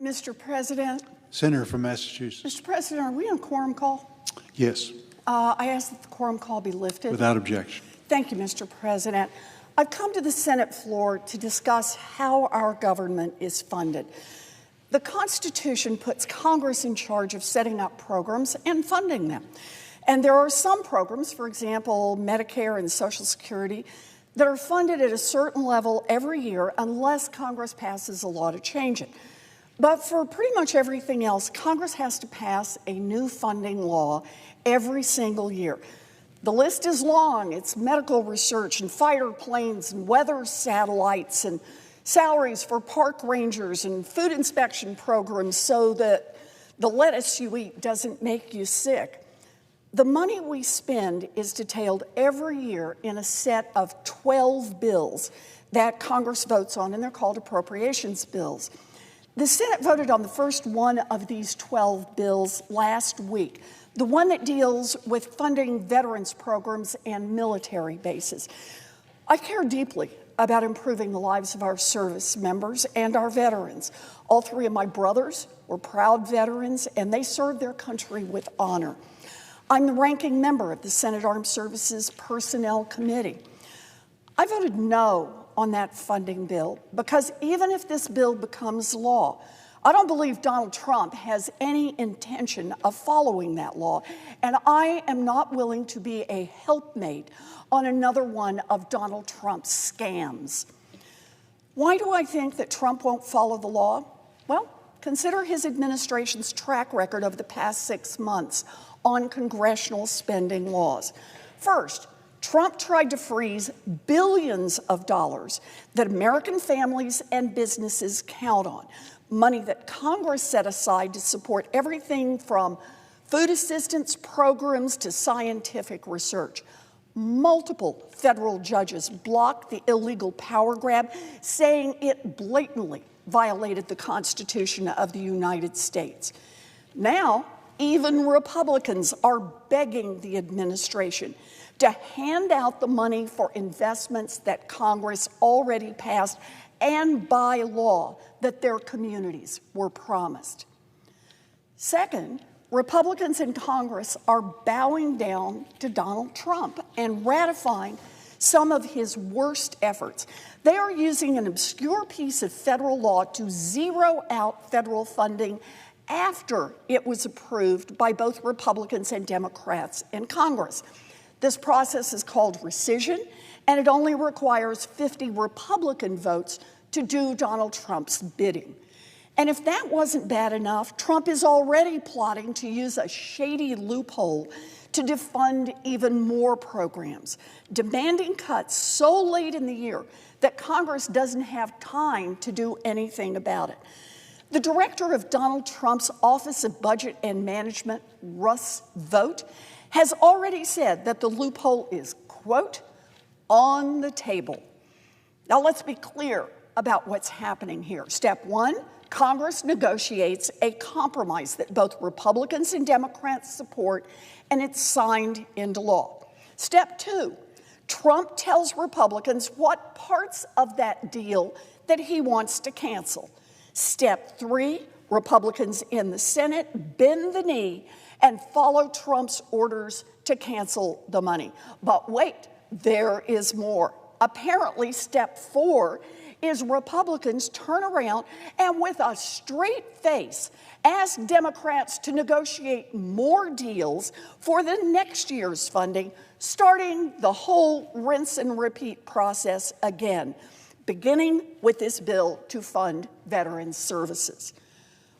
Mr. President. Senator from Massachusetts. Mr. President, are we on quorum call? Yes. I ask that the quorum call be lifted. Without objection. Thank you, Mr. President. I've come to the Senate floor to discuss how our government is funded. The Constitution puts Congress in charge of setting up programs and funding them. And there are some programs, for example, Medicare and Social Security, that are funded at a certain level every year unless Congress passes a law to change it. But for pretty much everything else, Congress has to pass a new funding law every single year. The list is long. It's medical research and fighter planes and weather satellites and salaries for park rangers and food inspection programs so that the lettuce you eat doesn't make you sick. The money we spend is detailed every year in a set of 12 bills that Congress votes on, and they're called appropriations bills. The Senate voted on the first one of these 12 bills last week, the one that deals with funding veterans programs and military bases. I care deeply about improving the lives of our service members and our veterans. All three of my brothers were proud veterans, and they served their country with honor. I'm the ranking member of the Senate Armed Services Personnel Committee. I voted no on that funding bill because even if this bill becomes law, I don't believe Donald Trump has any intention of following that law, and I am not willing to be a helpmate on another one of Donald Trump's scams. Why do I think that Trump won't follow the law? Well, consider his administration's track record over the past 6 months on congressional spending laws. First, Trump tried to freeze billions of dollars that American families and businesses count on, money that Congress set aside to support everything from food assistance programs to scientific research. Multiple federal judges blocked the illegal power grab, saying it blatantly violated the Constitution of the United States. Now, even Republicans are begging the administration to hand out the money for investments that Congress already passed and by law that their communities were promised. Second, Republicans in Congress are bowing down to Donald Trump and ratifying some of his worst efforts. They are using an obscure piece of federal law to zero out federal funding after it was approved by both Republicans and Democrats in Congress. This process is called rescission, and it only requires 50 Republican votes to do Donald Trump's bidding. And if that wasn't bad enough, Trump is already plotting to use a shady loophole to defund even more programs, demanding cuts so late in the year that Congress doesn't have time to do anything about it. The director of Donald Trump's Office of Budget and Management, Russ Vought, has already said that the loophole is, quote, on the table. Now let's be clear about what's happening here. Step one, Congress negotiates a compromise that both Republicans and Democrats support, and it's signed into law. Step two, Trump tells Republicans what parts of that deal that he wants to cancel. Step three, Republicans in the Senate bend the knee and follow Trump's orders to cancel the money. But wait, there is more. Apparently, step four is Republicans turn around and with a straight face ask Democrats to negotiate more deals for the next year's funding, starting the whole rinse and repeat process again, beginning with this bill to fund veterans services.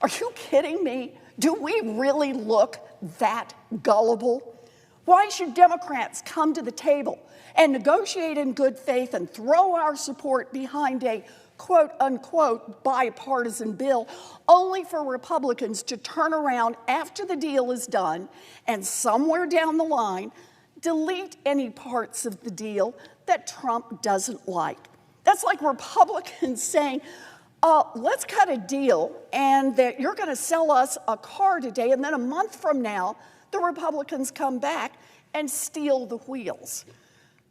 Are you kidding me? Do we really look that gullible? Why should Democrats come to the table and negotiate in good faith and throw our support behind a quote-unquote bipartisan bill only for Republicans to turn around after the deal is done and somewhere down the line delete any parts of the deal that Trump doesn't like? That's like Republicans saying, let's cut a deal and that you're going to sell us a car today, and then a month from now, the Republicans come back and steal the wheels.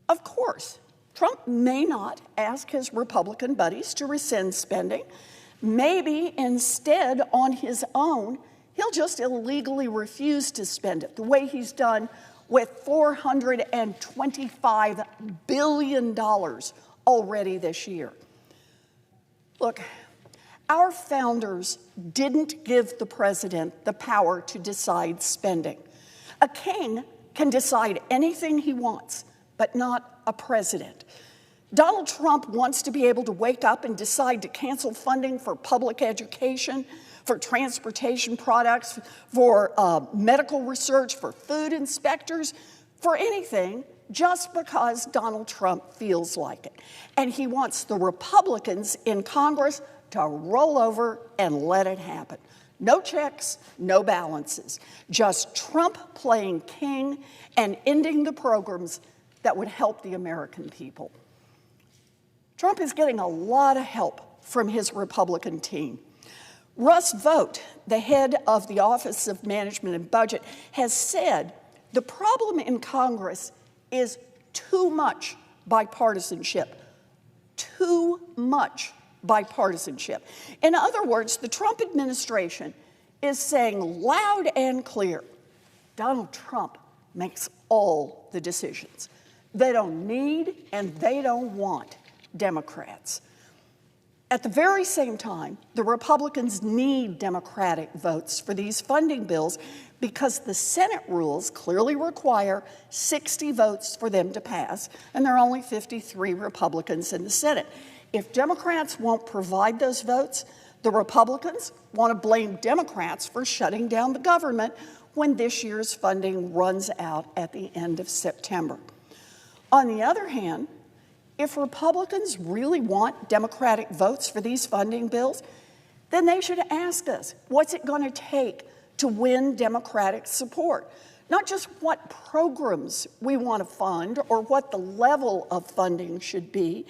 Of course, Trump may not ask his Republican buddies to rescind spending. Maybe instead, on his own, he'll just illegally refuse to spend it, the way he's done with $425 billion already this year. Look, our founders didn't give the president the power to decide spending. A king can decide anything he wants, but not a president. Donald Trump wants to be able to wake up and decide to cancel funding for public education, for transportation products, for medical research, for food inspectors, for anything, just because Donald Trump feels like it. And he wants the Republicans in Congress to roll over and let it happen. No checks, no balances. Just Trump playing king and ending the programs that would help the American people. Trump is getting a lot of help from his Republican team. Russ Vought, the head of the Office of Management and Budget, has said the problem in Congress is too much bipartisanship. Too much bipartisanship. In other words, the Trump administration is saying loud and clear, Donald Trump makes all the decisions. They don't need and they don't want Democrats. At the very same time, the Republicans need Democratic votes for these funding bills because the Senate rules clearly require 60 votes for them to pass, and there are only 53 Republicans in the Senate. If Democrats won't provide those votes, the Republicans want to blame Democrats for shutting down the government when this year's funding runs out at the end of September. On the other hand, if Republicans really want Democratic votes for these funding bills, then they should ask us, what's it going to take to win Democratic support? Not just what programs we want to fund or what the level of funding should be.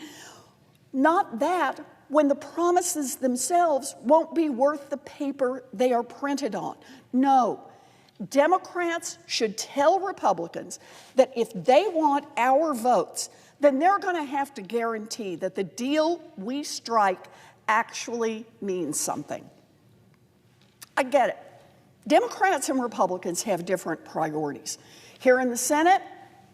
Not that when the promises themselves won't be worth the paper they are printed on. No, Democrats should tell Republicans that if they want our votes, then they're going to have to guarantee that the deal we strike actually means something. I get it. Democrats and Republicans have different priorities. Here in the Senate,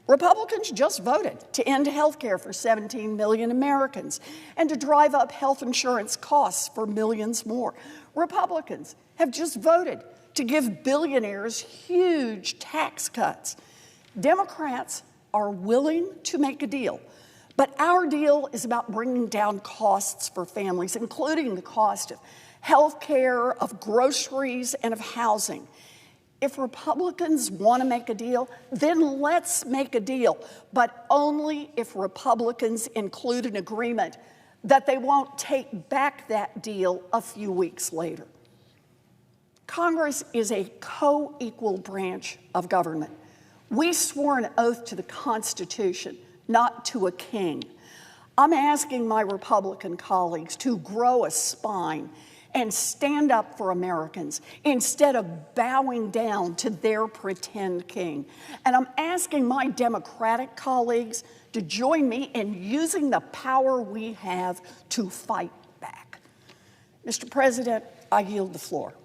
Republicans just voted to end health care for 17 million Americans and to drive up health insurance costs for millions more. Republicans have just voted to give billionaires huge tax cuts. Democrats are willing to make a deal, but our deal is about bringing down costs for families, including the cost of health care, of groceries, and of housing. If Republicans want to make a deal, then let's make a deal, but only if Republicans include an agreement that they won't take back that deal a few weeks later. Congress is a co-equal branch of government. We swore an oath to the Constitution, not to a king. I'm asking my Republican colleagues to grow a spine and stand up for Americans instead of bowing down to their pretend king. And I'm asking my Democratic colleagues to join me in using the power we have to fight back. Mr. President, I yield the floor.